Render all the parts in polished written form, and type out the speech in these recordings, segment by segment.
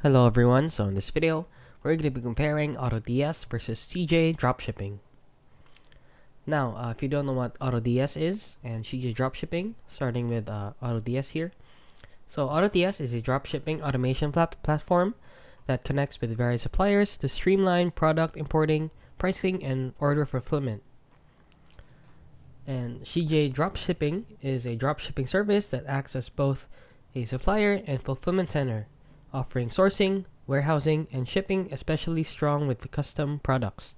Hello everyone, so in this video, we're going to be comparing AutoDS versus CJ Dropshipping. Now, if you don't know what AutoDS is and CJ Dropshipping, starting with AutoDS here. So AutoDS is a dropshipping automation platform that connects with various suppliers to streamline product importing, pricing, and order fulfillment. And CJ Dropshipping is a dropshipping service that acts as both a supplier and fulfillment center, offering sourcing, warehousing, and shipping especially strong with the custom products.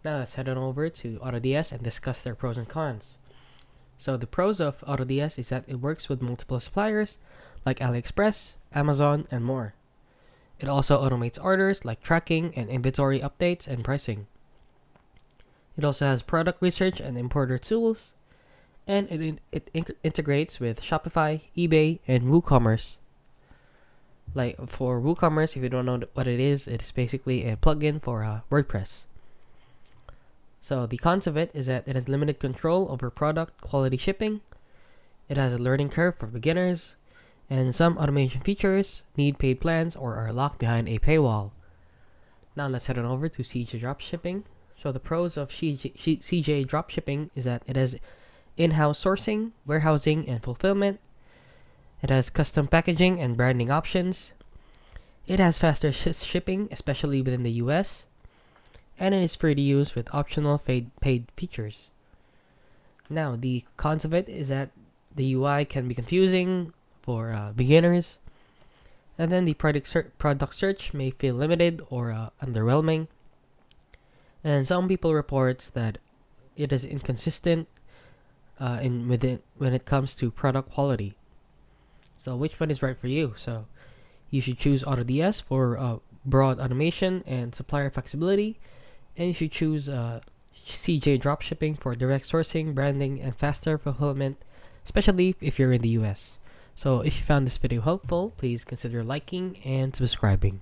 Now let's head on over to AutoDS and discuss their pros and cons. So the pros of AutoDS is that it works with multiple suppliers like AliExpress, Amazon, and more. It also automates orders like tracking and inventory updates and pricing. It also has product research and importer tools, and it integrates with Shopify, eBay, and WooCommerce. Like for WooCommerce, if you don't know what it is basically a plugin for WordPress. So the cons of it is that it has limited control over product quality shipping. It has a learning curve for beginners, and some automation features need paid plans or are locked behind a paywall. Now let's head on over to CJ Dropshipping. So the pros of CJ Dropshipping is that it has in-house sourcing, warehousing, and fulfillment. It has custom packaging and branding options. It has faster shipping, especially within the US. And it is free to use with optional paid features. Now, the cons of it is that the UI can be confusing for beginners. And then the product search may feel limited or underwhelming. And some people report that it is inconsistent when it comes to product quality. So which one is right for you? So you should choose AutoDS for broad automation and supplier flexibility, and you should choose CJ Dropshipping for direct sourcing, branding, and faster fulfillment, especially if you're in the US. So if you found this video helpful, please consider liking and subscribing.